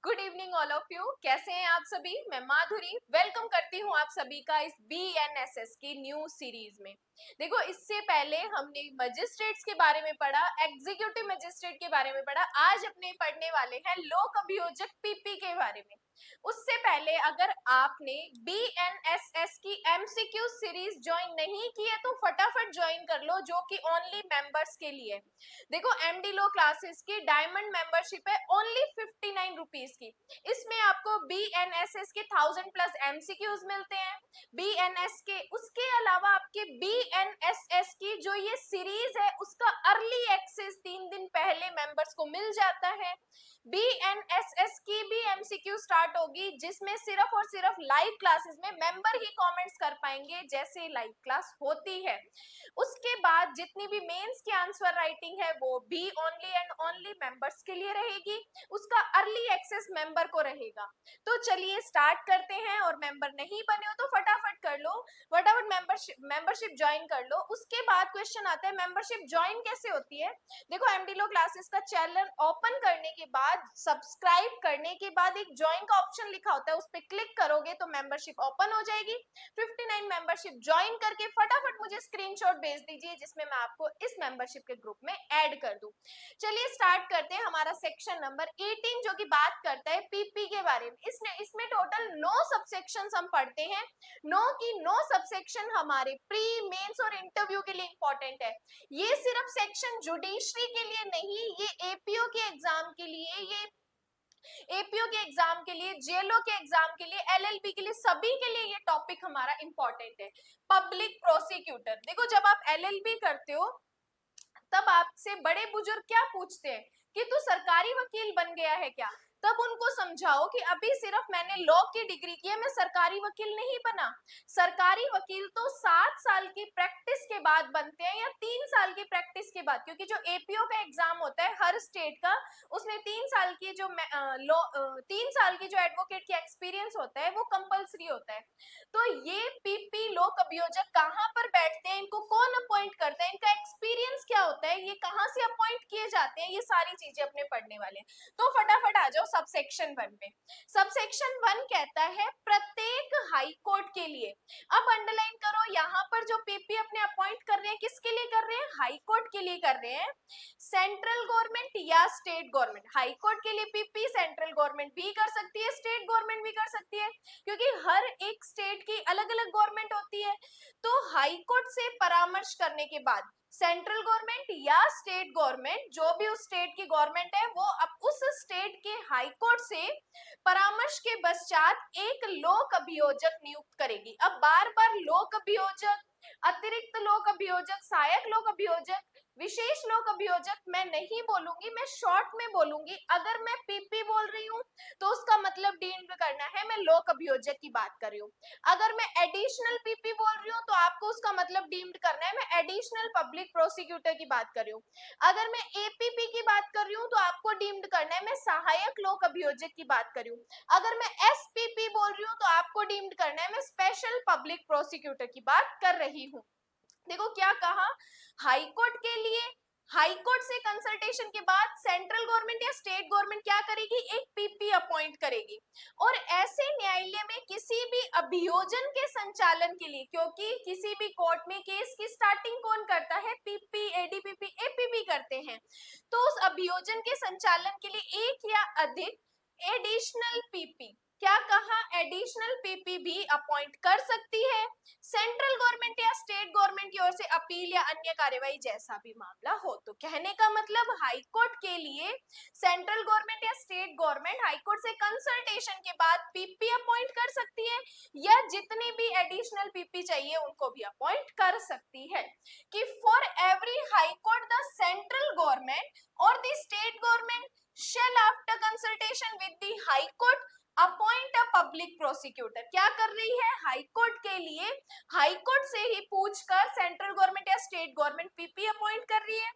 Good evening all of you. कैसे हैं आप सभी? मैं माधुरी वेलकम करती हूँ आप सभी का इस BNSS की न्यू सीरीज में। देखो, इससे पहले हमने मजिस्ट्रेट्स के बारे में पढ़ा, एग्जीक्यूटिव मजिस्ट्रेट के बारे में पढ़ा। आज अपने पढ़ने वाले हैं लोक अभियोजक PP के बारे में। उससे पहले अगर आपने BNSS की MCQ सीरीज ज्वाइन नहीं की है तो फटाफट ज्वाइन कर लो, जो कि ओनली मेंबर्स के लिए। देखो, MD लो क्लासेस की डायमंड मेंबरशिप है ओनली 59 रुपीज की। इसमें आपको BNSS के 1000+ MCQs मिलते हैं। BNS के उसके अलावा आपके BNSS की जो ये सीरीज है उसका अर्ली एक्सेस 3 दिन पहले मेंबर्स को मिल जाता है। BNSS की भी MCQ स्टार्ट होगी, जिसमें सिर्फ और सिर्फ लाइव क्लासेस में मेंबर ही कमेंट्स कर पाएंगे जैसे लाइव क्लास होती है। उसके बाद जितनी भी मेंस की आंसर राइटिंग है वो भी ओनली एंड ओनली मेंबर्स के लिए रहेगी। उसका अर्ली एक्सेस मेंबर को रहेगा। तो चलिए स्टार्ट करते हैं। और मेंबर नहीं बने हो तो फटाफट कर लो, फटाफट मेंबरशिप ज्वाइन कर लो। उसके बाद क्वेश्चन आता है मेंबरशिप ज्वाइन कैसे होती है। देखो, MD लो क्लासेस का चैनल ओपन करने के बाद, सब्सक्राइब करने के बाद एक ज्वाइन का ऑप्शन लिखा होता है, उस पर क्लिक करोगे तो मेंबरशिप ओपन हो जाएगी। 59 मेंबरशिप ज्वाइन करके फटाफट मुझे स्क्रीनशॉट भेज दीजिए, जिसमें मैं आपको इस मेंबरशिप के ग्रुप में ऐड कर दूं। चलिए स्टार्ट करते हैं हमारा सेक्शन नंबर 18, जो कि बात करता है PP के बारे में। इसमें टोटल 9 सबसेक्शंस हम पढ़ते हैं। 9 की 9 सबसेक्शन हमारे प्री, मेंस और इंटरव्यू के लिए इंपॉर्टेंट है। ये सिर्फ सेक्शन जुडिशरी के लिए नहीं, ये APO के एग्जाम के लिए, ये APO के एग्जाम के लिए, JLO के एग्जाम के लिए, LLB के लिए, सभी के लिए ये टॉपिक हमारा इंपॉर्टेंट है। पब्लिक प्रोसिक्यूटर, देखो जब आप LLB करते हो तब आपसे बड़े बुजुर्ग क्या पूछते हैं कि तू सरकारी वकील बन गया है क्या। तब उनको समझाओ कि अभी सिर्फ मैंने लॉ की डिग्री की है, मैं सरकारी वकील नहीं बना। सरकारी वकील तो 7 साल की प्रैक्टिस के बाद बनते हैं, या 3 साल की प्रैक्टिस के बाद, क्योंकि जो APO का एग्जाम होता है हर स्टेट का, उसमें 3 साल की जो 3 साल की जो एडवोकेट की एक्सपीरियंस होता है वो कंपलसरी होता है। तो ये PP लोक अभियोजक कहाँ पर बैठते हैं, इनको कौन अपॉइंट करता है, इनका एक्सपीरियंस क्या होता है, ये कहाँ से अपॉइंट किए जाते हैं, ये सारी चीजें अपने पढ़ने वाले हैं। तो फटाफट आ जाओ सबसेक्शन 1 में। सबसेक्शन 1 कहता है प्रत्येक हाई कोर्ट के लिए। अब अंडरलाइन करो, यहाँ पर जो PP अपने अपॉइंट कर रहे हैं किसके लिए कर रहे हैं, हाई कोर्ट के लिए कर रहे हैं। सेंट्रल गवर्नमेंट या स्टेट गवर्नमेंट, हाई कोर्ट के लिए PP सेंट्रल गवर्नमेंट भी कर सकती है, स्टेट गवर्नमेंट भी कर सकती है, क्योंकि हर एक स्टेट की अलग अलग गवर्नमेंट होती है। तो हाई कोर्ट से परामर्श करने के बाद सेंट्रल गवर्नमेंट या स्टेट गवर्नमेंट, जो भी उस स्टेट की गवर्नमेंट है, वो अब उस स्टेट के हाई कोर्ट से परामर्श के पश्चात एक लोक अभियोजक नियुक्त करेगी। अब बार बार लोक अभियोजक, अतिरिक्त लोक अभियोजक, सहायक लोक अभियोजक, विशेष लोक अभियोजक मैं नहीं बोलूंगी, मैं शॉर्ट में बोलूंगी। अगर मैं PP बोल रही हूँ तो उसका मतलब डीम्ड करना है, मैं लोक अभियोजक की बात कर रही हूँ। अगर मैं एडिशनल PP बोल रही हूँ तो आपको उसका मतलब डीम्ड करना है, मैं एडिशनल पब्लिक प्रोसिक्यूटर की बात कर रही हूँ। अगर मैं APP की बात कर रही हूँ तो आपको डीम्ड करना है, मैं सहायक लोक अभियोजक की बात कर रही हूँ। अगर मैं SPP बोल रही हूँ तो आपको डीम्ड करना है, मैं स्पेशल पब्लिक प्रोसिक्यूटर की बात कर रही हूँ। देखो क्या कहा, हाई कोर्ट के लिए हाई कोर्ट से कंसल्टेशन के बाद सेंट्रल गवर्नमेंट या स्टेट गवर्नमेंट क्या करेगी, एक PP अपॉइंट करेगी। और ऐसे न्यायालय में किसी भी अभियोजन के संचालन के लिए, क्योंकि किसी भी कोर्ट में केस की स्टार्टिंग कौन करता है, PP, ADPP, APP करते हैं। तो उस अभियोजन के संचालन के लिए एक या अधिक एडिशनल PP, क्या कहा, एडिशनल PP भी अपॉइंट कर सकती है, सेंट्रल गवर्नमेंट या स्टेट गवर्नमेंट की ओर से अपील या अन्य कार्यवाही जैसा भी मामला हो। तो कहने का मतलब हाई कोर्ट के लिए सेंट्रल गवर्नमेंट या स्टेट गवर्नमेंट हाई कोर्ट से कंसल्टेशन के बाद PP अपॉइंट कर सकती है, या जितने भी एडिशनल PP चाहिए उनको भी अपॉइंट कर सकती है। कि for every high court the central government और the state government shall after consultation with the high court appoint a public prosecutor. क्या कर रही है, हाई कोर्ट के लिए हाई कोर्ट से ही पूछकर सेंट्रल गवर्नमेंट या स्टेट गवर्नमेंट PP अपॉइंट कर रही है।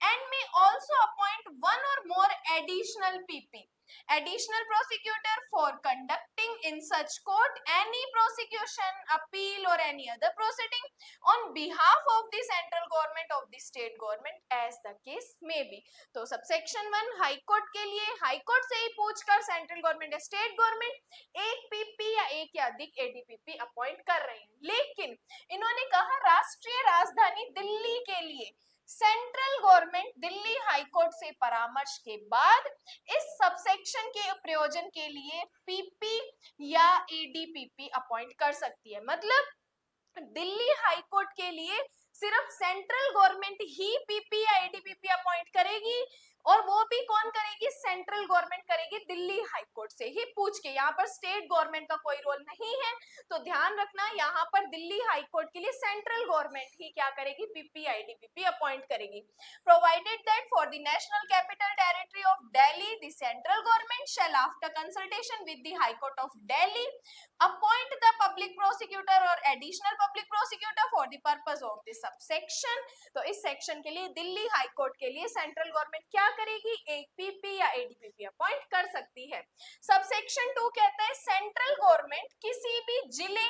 And may also appoint one or more additional PP, additional prosecutor for conducting in such court any prosecution, appeal or any other proceeding on behalf of the central government of the state government as the case may be। तो subsection 1 high court के लिए high court से ही पूछकर central government या state government एक PP या एक या अधिक एडीपीपी अपॉइंट कर रहे हैं। लेकिन इन्होंने कहा राष्ट्रीय राजधानी दिल्ली के लिए central government Delhi high court से परामर्श के बाद इस सबसेक्शन के प्रयोजन के लिए पीपी या एडीपीपी अपॉइंट कर सकती है। मतलब दिल्ली हाई कोर्ट के लिए सिर्फ सेंट्रल गवर्नमेंट ही पीपी या एडीपीपी अपॉइंट करेगी, और वो भी कौन करेगी, सेंट्रल गवर्नमेंट करेगी दिल्ली हाई कोर्ट से ही पूछ के। यहाँ पर स्टेट गवर्नमेंट का कोई रोल नहीं है, तो ध्यान रखना यहाँ पर दिल्ली हाई कोर्ट के लिए सेंट्रल गवर्नमेंट ही क्या करेगी, पीपी या एडीपीपी अपॉइंट करेगी। Provided that for the national capital territory of Delhi the central government shall after consultation with the high court of Delhi appoint the public prosecutor or additional public prosecutor for the purpose of this subsection. तो इस section के लिए Delhi high court के लिए central government क्या करेगी, एक PP या एडीपीपी अपॉइंट कर सकती है। सबसेक्शन 2 कहता है सेंट्रल गवर्नमेंट किसी भी जिले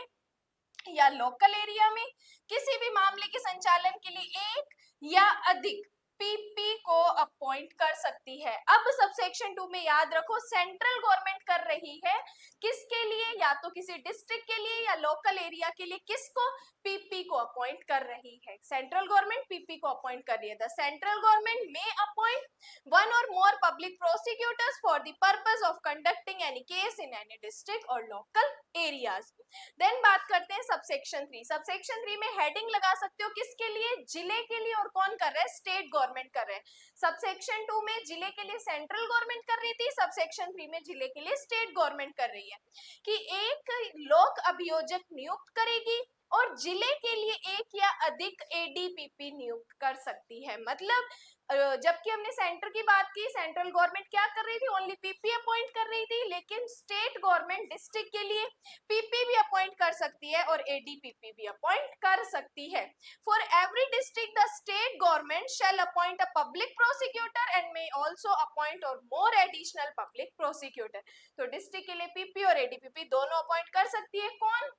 या लोकल एरिया में किसी भी मामले के संचालन के लिए एक या अधिक पीपी को अपॉइंट कर सकती है। अब सबसेक्शन 2 में याद रखो सेंट्रल गवर्नमेंट कर रही है किसके लिए, या तो किसी डिस्ट्रिक्ट के लिए या लोकल एरिया के लिए, किसको, पीपी को अपॉइंट कर रही है। सेंट्रल गवर्नमेंट पीपी को अपॉइंट कर रही है। The central government may appoint one or more public prosecutors for the purpose of conducting any case in any district or local areas. Then बात करते हैं सबसेक्शन 3। सबसेक्शन 3 में हेडिंग लगा सकते हो किसके लिए, जिले के लिए, और कौन कर रहा है, स्टेट गवर्नमेंट कर रहे हैं। सबसेक्शन 2 में जिले के लिए सेंट्रल गवर्नमेंट कर रही थी, सबसेक्शन 3 में जिले के लिए स्टेट गवर्नमेंट कर रही है कि एक लोक अभियोजक नियुक्त करेगी और जिले के लिए एक या अधिक एडीपीपी नियुक्त कर सकती है। मतलब जबकि हमने सेंटर की बात की, सेंट्रल गवर्नमेंट क्या कर रही थी, ओनली पीपी अपॉइंट कर रही थी, लेकिन स्टेट गवर्नमेंट डिस्ट्रिक्ट के लिए पीपी भी अपॉइंट कर सकती है और एडीपीपी भी अपॉइंट कर सकती है। For every district the state government shall appoint a public prosecutor and may also appoint or more additional public prosecutor. तो डिस्ट्रिक्ट के लिए पीपी और एडीपीपी दोनों अपॉइंट कर सकती है, कौन,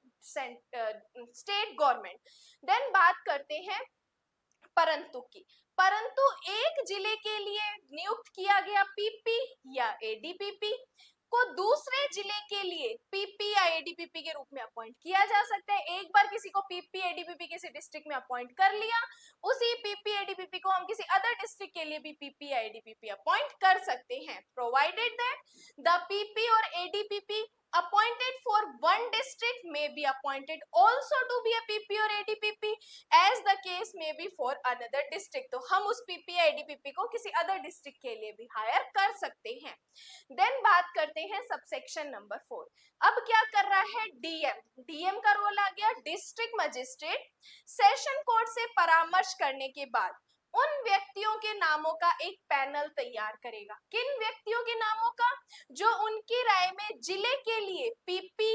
स्टेट गवर्नमेंट। देन बात करते हैं परंतु की। परंतु एक जिले के लिए नियुक्त किया गया पीपी या एडीपीपी को दूसरे जिले के लिए पीपी या एडीपीपी के रूप में अपॉइंट किया जा सकता है। एक बार किसी को पीपी एडीपीपी किसी डिस्ट्रिक्ट में अपॉइंट कर लिया, उसी पीपी एडीपीपी को हम किसी अदर डिस्ट्रिक्ट के लिए भी पीपी या एडीपीपी अपॉइंट कर सकते हैं। प्रोवाइडेड दैट द पीपी और एडीपीपी appointed for one district may be appointed also to be a PP or ADPP as the case may be for another district। तो हम उस PP या ADPP को किसी अदर डिस्ट्रिक्ट के लिए भी हायर कर सकते हैं। देन बात करते हैं सबसेक्शन नंबर 4। अब क्या कर रहा है डीएम, डीएम का रोल आ गया, डिस्ट्रिक्ट मजिस्ट्रेट सेशन कोर्ट से परामर्श करने के बाद उन व्यक्तियों के नामों का एक पैनल तैयार करेगा। किन व्यक्तियों के नामों का, जो उनकी राय में जिले के लिए पीपी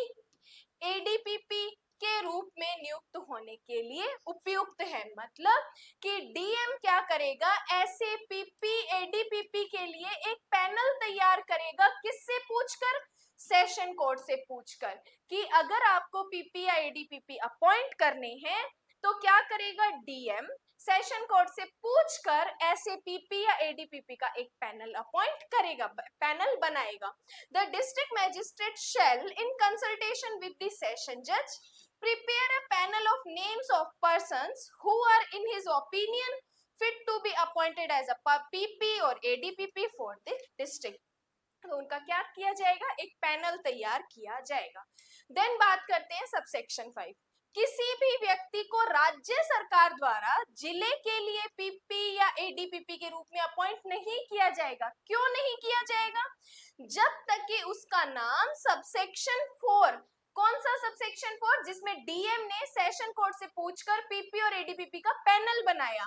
एडीपीपी के रूप में नियुक्त होने के लिए उपयुक्त है। मतलब कि डीएम क्या करेगा, ऐसे पीपी एडीपीपी के लिए एक पैनल तैयार करेगा, किससे पूछकर, सेशन कोर्ट से पूछकर, कि अगर आपको पीपी या एडीपीपी अपॉइंट करने हैं तो क्या करेगा डीएम, सेशन कोर्ट से पूछकर ऐसे पीपी या एडीपीपी का एक पैनल अपॉइंट करेगा, पैनल बनाएगा। The district magistrate shell in consultation with the session जज prepare a panel of names of persons who are in his opinion fit to be appointed as a PP or ADPP for the district। तो उनका क्या किया जाएगा, एक panel तैयार किया जाएगा। देन बात करते हैं सबसेक्शन 5। किसी भी व्यक्ति को राज्य सरकार द्वारा जिले के लिए पीपी या एडीपीपी के रूप में अपॉइंट नहीं किया जाएगा। क्यों नहीं किया जाएगा, जब तक कि उसका नाम सबसेक्शन 4, कौन सा सबसेक्शन 4, जिसमें डीएम ने सेशन कोर्ट से पूछकर पीपी और एडीपीपी का पैनल बनाया,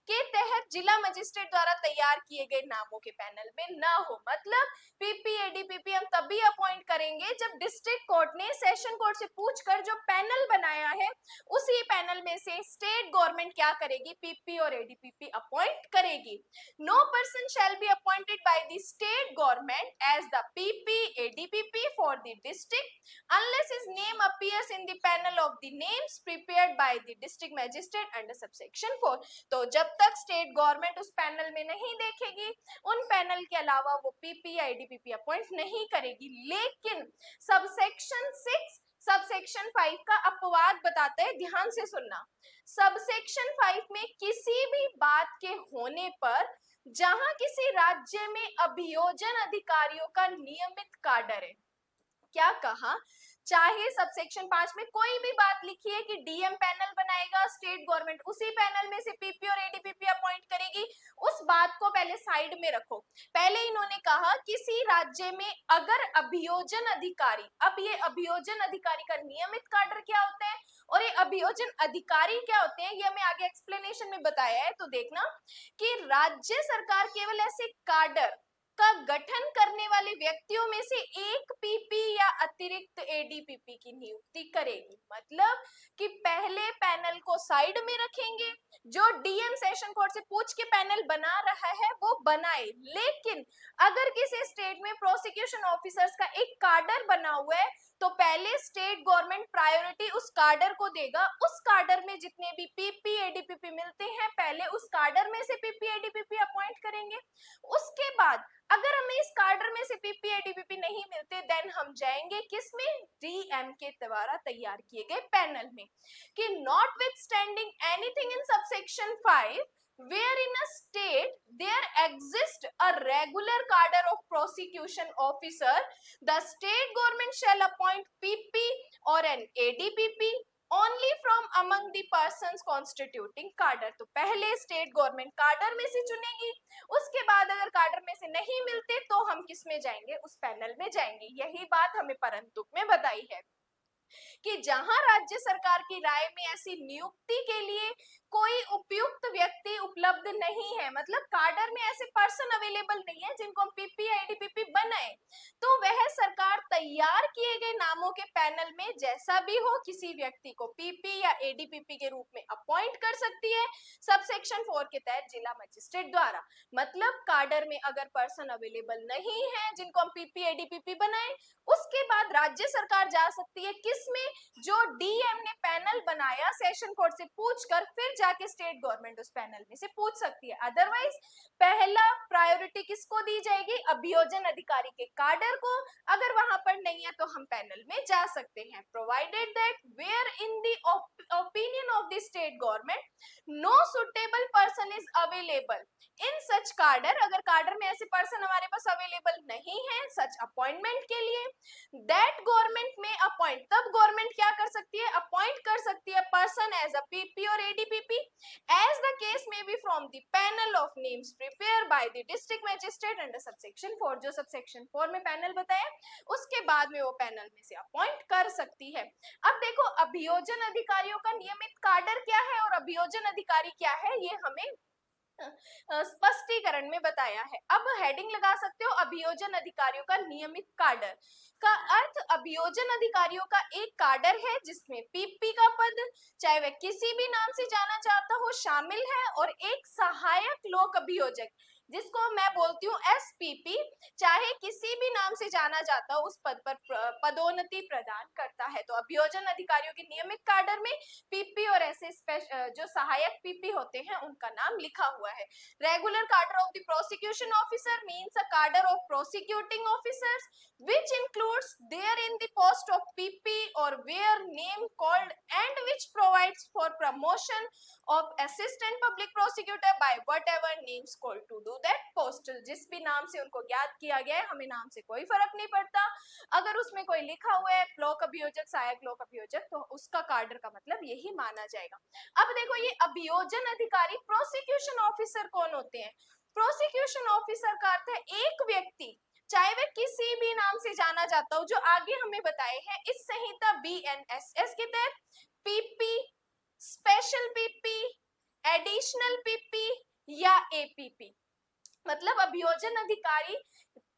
के तहत जिला मजिस्ट्रेट द्वारा तैयार किए गए नामों के पैनल में ना हो। मतलब पीपी एडीपीपी हम तभी अपॉइंट करेंगे जब डिस्ट्रिक्ट कोर्ट ने सेशन कोर्ट से पूछकर जो पैनल बनाया है उसी पैनल में से स्टेट गवर्नमेंट क्या करेगी, पीपी और एडीपीपी अपॉइंट करेगी। No person shall be appointed by the state government as the PP ADPP for the district unless his name appears in the panel of the names prepared by the district magistrate under subsection 4. तो जब तक state government उस panel में नहीं देखेगी, उन panel के अलावा वो पीपी या एडीपीपी अपॉइंट नहीं करेगी। लेकिन सबसेक्शन 6 सबसेक्शन 5 का अपवाद बताते हैं, ध्यान से सुनना। सबसेक्शन 5 में किसी भी बात के होने पर जहां किसी राज्य में अभियोजन अधिकारियों का नियमित काडर है, क्या कहा, चाहे सबसेक्शन 5 में कोई भी बात लिखी है कि डीएम पैनल बनाएगा, स्टेट गवर्नमेंट उसी पैनल में से पीपी और एडीपीपी अपॉइंट करेगी, उस बात को पहले साइड में रखो। पहले इन्होंने कहा किसी राज्य में अगर अभियोजन अधिकारी, अब ये अभियोजन अधिकारी का नियमित काडर क्या होता है और ये अभियोजन अधिकारी क्या होते हैं, ये हमें आगे एक्सप्लेनेशन में बताया है। तो देखना कि राज्य सरकार केवल ऐसे काडर का गठन करने वाले व्यक्तियों में से एक पीपी या अतिरिक्त एडीपीपी की नियुक्ति करेगी। मतलब कि पहले पैनल को साइड में रखेंगे, जो डीएम सेशन कोर्ट से पूछ के पैनल बना रहा है वो बनाए, लेकिन अगर किसी स्टेट में प्रोसिक्यूशन ऑफिसर्स का एक काडर बना हुआ है तो पहले स्टेट गवर्नमेंट प्रायोरिटी उस काडर को देगा। उस काडर में जितने भी पीपी एडीपीपी मिलते हैं, पहले उस काडर में से पीपी एडीपीपी अपॉइंट करेंगे। उसके बाद अगर हमें इस काडर में से पीपी एडीपीपी नहीं मिलते, देन हम जाएंगे किसमें, डीएम के द्वारा तैयार किए गए पैनल में, कि notwithstanding anything in subsection 5 where in a state there exists a regular cadre of prosecution officer, the state government shall appoint pp or an adpp only from among the persons constituting cadre। तो पहले state government cadre में से चुनेगी, उसके बाद अगर cadre में से नहीं मिलते तो हम किस में जाएंगे, उस पैनल में जाएंगे। यही बात हमें परंतुक में बताई है कि जहां राज्य सरकार की राय में ऐसी नियुक्ति के लिए कोई उपयुक्त व्यक्ति उपलब्ध नहीं है, मतलब काडर में ऐसे पर्सन अवेलेबल नहीं है जिनको हम पीपी या एडीपीपी बनाए, तो वह सरकार तैयार किए गए नामों के पैनल में जैसा भी हो किसी व्यक्ति को पीपी या एडीपीपी के रूप में अपॉइंट कर सकती है, सबसेक्शन 4 के तहत जिला मजिस्ट्रेट द्वारा। मतलब काडर में अगर पर्सन अवेलेबल नहीं है जिनको हम पीपी एडीपीपी बनाए, उसके बाद राज्य सरकार जा सकती है किसमें, जो डीएम ने पैनल बनाया सेशन कोर्ट से पूछकर, फिर जाके स्टेट गवर्नमेंट उस पैनल में से पूछ सकती है। अदरवाइज पहला प्रायोरिटी किसको दी जाएगी, अभियोजन अधिकारी के काडर को। अगर वहां पर नहीं है तो हम पैनल में जा सकते हैं, provided that where in the opinion of the state government no suitable person is available in such cadre. अगर काडर में ऐसे पर्सन हमारे पास अवेलेबल नहीं है सच अपॉइंटमेंट के लिए, दैट गवर्नमेंट में अपॉइंट, तब गवर्नमेंट क्या कर सकती है, अपॉइंट कर सकती है पर्सन एज अ पीपी और ADPP as the case may be from the panel of names prepare by the district magistrate under subsection 4। जो सबसेक्शन 4 में पैनल बताया, उसके बाद में वो पैनल में से अपॉइंट कर सकती है। अब देखो अभियोजन अधिकारियों का नियमित काडर क्या है और अभियोजन अधिकारी क्या है, ये हमें स्पष्टीकरण में बताया है। अब हेडिंग लगा सकते हो, अभियोजन अधिकारियों का नियमित काडर का अर्थ, अभियोजन अधिकारियों का एक काडर है जिसमें पीपी का पद, चाहे वह किसी भी नाम से जाना चाहता हो, शामिल है, और एक सहायक लोक अभियोजक जिसको मैं बोलती हूँ एसपीपी, चाहे किसी भी नाम से जाना जाता हो, उस पद पर पदोन्नति प्रदान करता है। तो अभियोजन अधिकारियों के नियमित काडर में पीपी और ऐसे जो सहायक पीपी होते हैं उनका नाम लिखा हुआ है। Regular cadre of the prosecution officer means a cadre of prosecuting officers which includes there in the post of PP or where name called and which provides for promotion of assistant public prosecutor by whatever names called to do that post। जिस भी नाम से उनको ज्ञात किया गया है, हमें नाम से कोई फर्क नहीं पड़ता, अगर उसमें कोई लिखा हुआ है लोक अभियोजक, सहायक लोक अभियोजक, तो उसका काडर का मतलब यही माना जाएगा। अब देखो ये अभियोजन अधिकारी प्रोसिक्यूशन ऑफिसर कौन होते हैं, प्रोसिक्यूशन ऑफिसर का अर्थ है एक व्यक्ति, चाहे वह किसी भी नाम से जाना जाता हो, जो आगे हमें बताए हैं इस संहिता बीएनएसएस के तहत, PP, special PP, additional PP या एपीपी। मतलब अभियोजन अधिकारी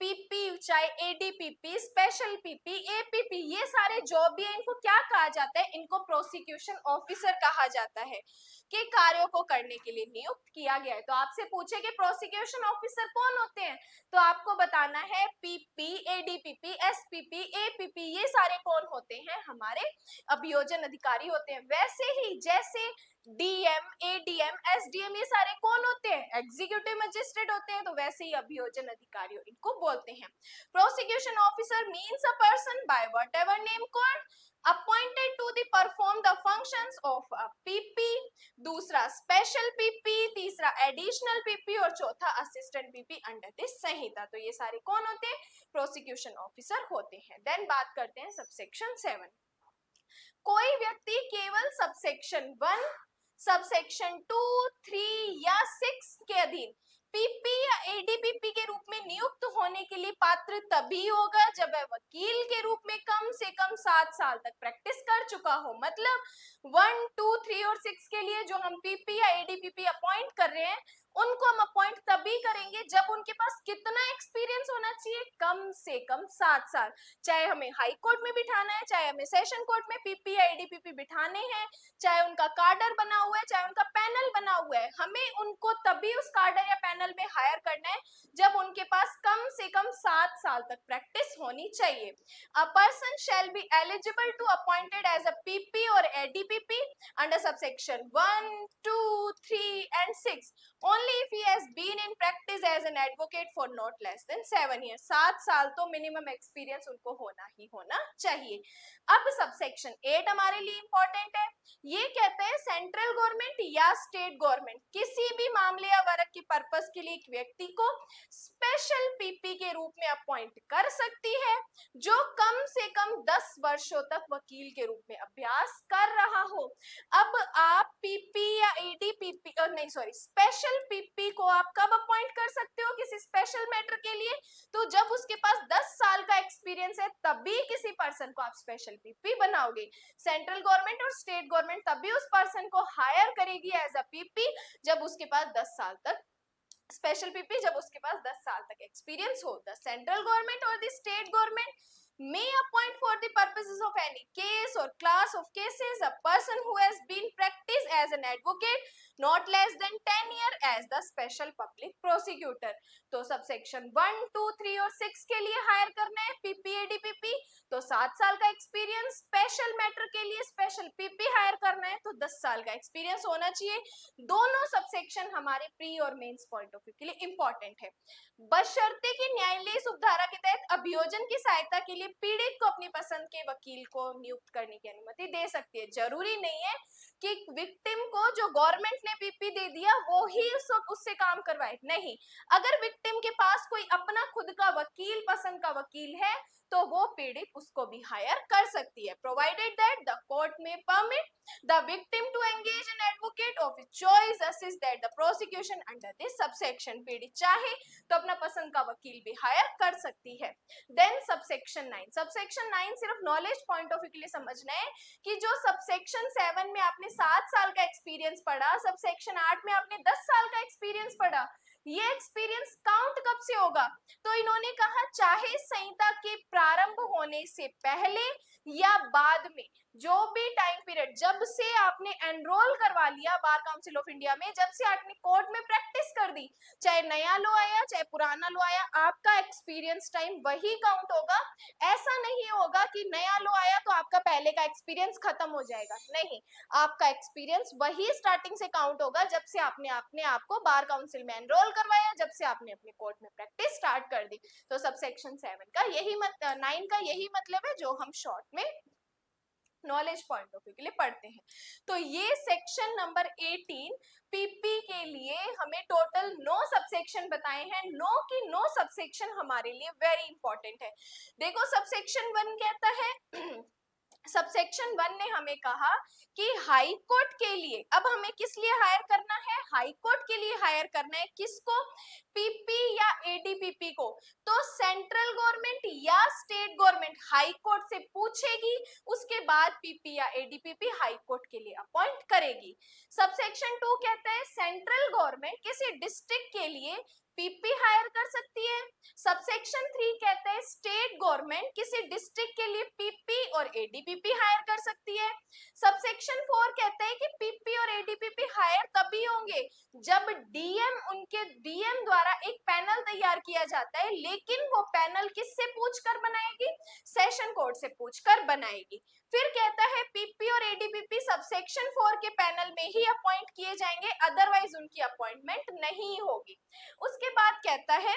पीपी, चाहे एडीपीपी, स्पेशल पीपी, एपीपी, ये सारे जो भी है इनको क्या कहा जाता है, इनको प्रोसिक्यूशन ऑफिसर कहा जाता है, के कार्यों को करने के लिए नियुक्त किया गया है। तो आपसे पूछे कि प्रोसिक्यूशन ऑफिसर कौन होते हैं, तो आपको बताना है पीपी, एडीपीपी, एसपीपी, एपीपी, ये सारे कौन होते हैं? हमारे अभियोजन अधिकारी होते हैं। वैसे ही जैसे डीएम, एडीएम, एसडीएम, ये सारे कौन होते हैं? एग्जीक्यूटिव मजिस्ट्रेट होते हैं। तो वैसे ही अभियोजन अधिकारी इनको बोलते हैं। Prosecution officer means a person by whatever name called appointed to the perform the functions of a PP, दूसरा स्पेशल पीपी, तीसरा एडिशनल पीपी और चौथा असिस्टेंट पीपी अंडर दिस संहिता। तो ये सारे कौन होते हैं? प्रोसिक्यूशन ऑफिसर होते हैं। देन बात करते हैं सबसेक्शन 7। कोई व्यक्ति केवल सबसेक्शन 1, सबसेक्शन 2, 3 या 6 के अधीन पीपी या एडीपीपी के रूप में नियुक्त होने के लिए पात्र तभी होगा जब वह वकील के रूप में कम से कम 7 साल तक प्रैक्टिस कर चुका हो। मतलब 1, 2, 3 और 6 के लिए जो हम पीपी या एडीपीपी अपॉइंट कर रहे हैं, उनको हम अपॉइंट तभी करेंगे जब उनके पास कितना एक्सपीरियंस होना चाहिए? कम से कम 7 साल। चाहे हमें हाई कोर्ट में बिठाना है, चाहे हमें सेशन कोर्ट में पीपी या एडीपीपी बिठाने हैं, चाहे उनका कार्डर बना हुआ है, चाहे उनका पैनल बना हुआ है, हमें उनको तभी उस कार्डर या पैनल में हायर करना है जब उनके पास कम से कम 7 साल तक प्रैक्टिस होनी चाहिए। A person shall be eligible to appointed as a PP और ADPP under subsection 1, 2, 3 and 6 only if he has been in practice as an advocate for not less than 7 years। 7 साल तो मिनिमम एक्सपीरियंस उनको होना ही होना चाहिए। अब subsection 8 हमारे लिए इंपॉर्टेंट है। ये कहते हैं सेंट्रल गवर्नमेंट या स्टेट गवर्नमेंट किसी भी मामले या वर्ग के पर्पस के लिए एक व्यक्ति को स्पेशल पीपी के रूप में अपॉइंट कर सकती है जो कम से कम 10 वर्षों तक वकील के रूप में अभ्यास कर रहा हो। अब आप पीपी या एडीपीपी नहीं सॉरी स्पेशल पीपी को आप कब अपॉइंट कर सकते हो किसी स्पेशल मैटर के लिए? तो जब उसके पास 10 साल का एक्सपीरियंस है तभी किसी पर्सन को आप स्पेशल पीपी बनाओगे। सेंट्रल गवर्नमेंट और स्टेट गवर्नमेंट तभी उस पर्सन को हायर करेगी एज अ पीपी जब उसके पास 10 साल तक स्पेशल पीपी, जब उसके पास 10 साल तक एक्सपीरियंस हो। द सेंट्रल गवर्नमेंट और the state government may appoint for the purposes of any case or class of cases a person who has been practiced as an advocate not less than 10 years as the special public prosecutor। तो subsection 1, 2, 3 और 6 के लिए higher करना है PP एडीपीपी तो 7 साल का experience, special matter के लिए स्पेशल पीपी हायर करना है तो 10 साल का एक्सपीरियंस होना चाहिए। दोनों सबसेक्शन हमारे प्री और मेंस पॉइंट ऑफ व्यू के लिए इंपॉर्टेंट है। बशर्ते कि न्यायालयीय सुधारा के तहत अभियोजन की सहायता के लिए पीड़ित को अपनी पसंद के वकील को नियुक्त करने की अनुमति दे सकती है। जरूरी नहीं है कि विक्टिम को जो गवर्नमेंट ने पीपी दे दिया वो ही उससे काम करवाए, नहीं। अगर विक्टिम के पास कोई अपना खुद का वकील, पसंद का वकील है तो वो पीड़ित उसको भी हायर कर सकती है, provided that the court may permit the victim to engage an advocate of his choice assist that the prosecution under this subsection. पीड़ित चाहे तो अपना पसंद का वकील भी हायर कर सकती है। देन सबसेक्शन 9, सबसेक्शन 9 सिर्फ नॉलेज पॉइंट ऑफ व्यू के लिए समझना है कि जो सबसेक्शन 7 में आपने 7 साल का एक्सपीरियंस पढ़ा, सबसेक्शन 8 में आपने 10 साल का एक्सपीरियंस पढ़ा, ये एक्सपीरियंस काउंट कब से होगा? तो इन्होंने कहा चाहे संहिता के प्रारंभ होने से पहले या बाद में, जो भी टाइम पीरियड जब से आपने एनरोल करवा लिया बार काउंसिल ऑफ इंडिया में, जब से आपने कोर्ट में प्रैक्टिस कर दी, चाहे नया लो आया चाहे पुराना लो आया, आपका एक्सपीरियंस टाइम वही काउंट होगा। ऐसा नहीं होगा कि नया लो आया तो आपका पहले का एक्सपीरियंस खत्म हो जाएगा, नहीं, आपका एक्सपीरियंस वही स्टार्टिंग से काउंट होगा जब से आपने अपने आप को बार काउंसिल में एनरोल करवाया, जब से आपने अपने कोर्ट में प्रैक्टिस स्टार्ट कर दी। तो सबसेक्शन 7 का यही 9 का यही मतलब है जो हम शॉर्ट में नॉलेज पॉइंट ऑफ व्यू के लिए पढ़ते हैं। तो ये सेक्शन नंबर 18 पीपी के लिए हमें टोटल 9 सबसेक्शन बताए हैं। 9 की 9 सबसेक्शन हमारे लिए वेरी इंपॉर्टेंट है। देखो सबसेक्शन 1 कहता है सबसेक्शन 1 ने हमें कहा कि हाई कोर्ट के लिए, अब हमें किस लिए हायर करना है? हाई कोर्ट के लिए हायर करना है। किसको? पीपी या एडीपीपी को। तो सेंट्रल गवर्नमेंट या स्टेट गवर्नमेंट हाई कोर्ट से पूछेगी, उसके बाद पीपी या एडीपीपी हाई कोर्ट के लिए अपॉइंट करेगी। सबसेक्शन 2 कहता है सेंट्रल गवर्नमेंट किसी डिस्ट्रिक्ट के लिए पीपी हायर कर सकती है। सबसेक्शन 3 कहता है स्टेट गवर्नमेंट किसी डिस्ट्रिक्ट के लिए पीपी और एडीपीपी हायर कर सकती है। सबसेक्शन 4 कहता है कि पीपी और एडीपीपी हायर तभी होंगे जब डीएम द्वारा एक पैनल तैयार किया जाता है, लेकिन वो पैनल किससे पूछकर बनाएगी? सेशन कोर्ट से पूछकर बनाएगी। फिर कहता है पीपी और एडीपीपी सबसेक्शन 4 के पैनल में ही अपॉइंट किए जाएंगे, अदरवाइज उनकी अपॉइंटमेंट नहीं होगी। उसके बाद कहता है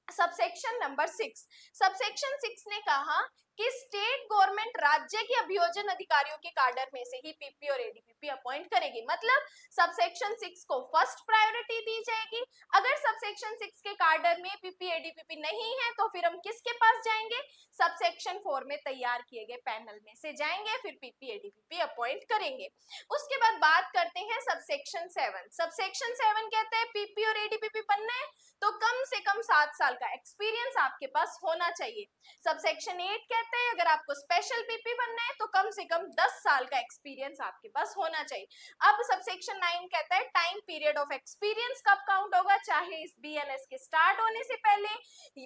सबसेक्शन नंबर 6, सबसेक्शन 6 ने कहा कि स्टेट गवर्नमेंट राज्य के अभियोजन अधिकारियों के काडर में से ही पीपी और एडीपीपी अपॉइंट करेगी। मतलब सबसेक्शन 6 को फर्स्ट प्रायोरिटी दी जाएगी। अगर सबसेक्शन 6 के काडर में पीपी एडीपीपी नहीं है तो फिर हम किसके पास जाएंगे? सबसेक्शन 4 में तैयार किए गए पैनल में से जाएंगे, फिर पीपी एडीपीपी अपॉइंट करेंगे। उसके बाद बात करते हैं सबसेक्शन 7। सबसेक्शन 7 कहते हैं पीपी और एडीपीपी बनना है तो कम से कम 7 साल का एक्सपीरियंस आपके पास होना चाहिए। सबसेक्शन 8 कहते हैं अगर आपको स्पेशल पीपी बनना है तो कम से कम 10 साल का एक्सपीरियंस आपके पास होना चाहिए। अब सबसेक्शन 9 कहता है टाइम पीरियड ऑफ एक्सपीरियंस कब काउंट होगा, चाहे इस बीएनएस के स्टार्ट होने से पहले,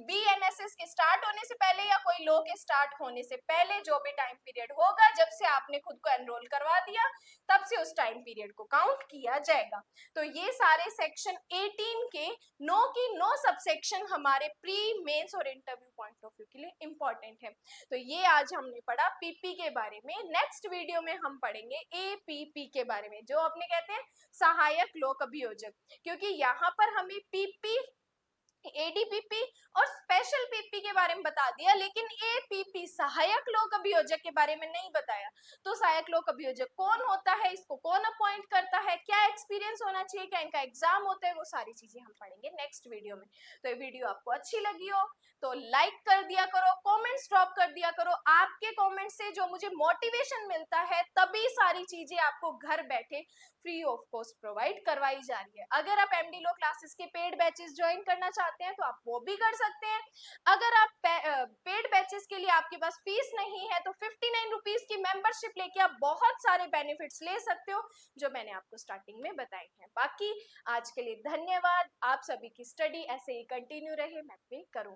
बीएनएसएस के स्टार्ट होने से पहले या कोई लॉ के स्टार्ट होने से पहले, जो भी टाइम पीरियड होगा जब से आपने खुद को एनरोल करवा दिया तब से उस टाइम पीरियड को काउंट किया जाएगा। तो ये सारे सेक्शन 18 के 9 की 9 सबसेक्शन हमारे प्री मेंस और इंटरव्यू पॉइंट ऑफ व्यू के लिए इंपॉर्टेंट है। तो ये आज हमने पढ़ा पीपी के बारे में। नेक्स्ट वीडियो में हम पढ़ेंगे एपीपी के बारे में, जो अपने कहते हैं सहायक लोक अभियोजक, क्योंकि यहाँ पर हमें पीपी, एडीपीपी और स्पेशल पीपी के बारे में बता दिया, लेकिन एपीपी सहायक लोक अभियोजक के बारे में नहीं बताया। तो सहायक लोक अभियोजक कौन होता है, इसको कौन अपॉइंट करता है, क्या एक्सपीरियंस होना चाहिए, क्या इनका एग्जाम होता है, वो सारी चीजें हम पढ़ेंगे नेक्स्ट वीडियो में। तो ये वीडियो आपको अच्छी लगी हो तो लाइक कर दिया करो, कमेंट्स ड्रॉप कर दिया करो। आपके कमेंट से जो मुझे मोटिवेशन मिलता है, तभी सारी चीजें आपको घर बैठे फ्री ऑफ कॉस्ट प्रोवाइड करवाई जा रही है। अगर आप एमडी लो क्लासेस के पेड बैचेस ज्वाइन करना चाहते हैं तो आप वो भी कर सकते हैं। अगर आप पेड बैचेस के लिए आपके पास फीस नहीं है तो 59 रुपीज की मेंबरशिप लेके आप बहुत सारे बेनिफिट्स ले सकते हो, जो मैंने आपको स्टार्टिंग में बताए हैं। बाकी आज के लिए धन्यवाद। आप सभी की स्टडी ऐसे ही कंटिन्यू रहे, मैं भी करूंगी।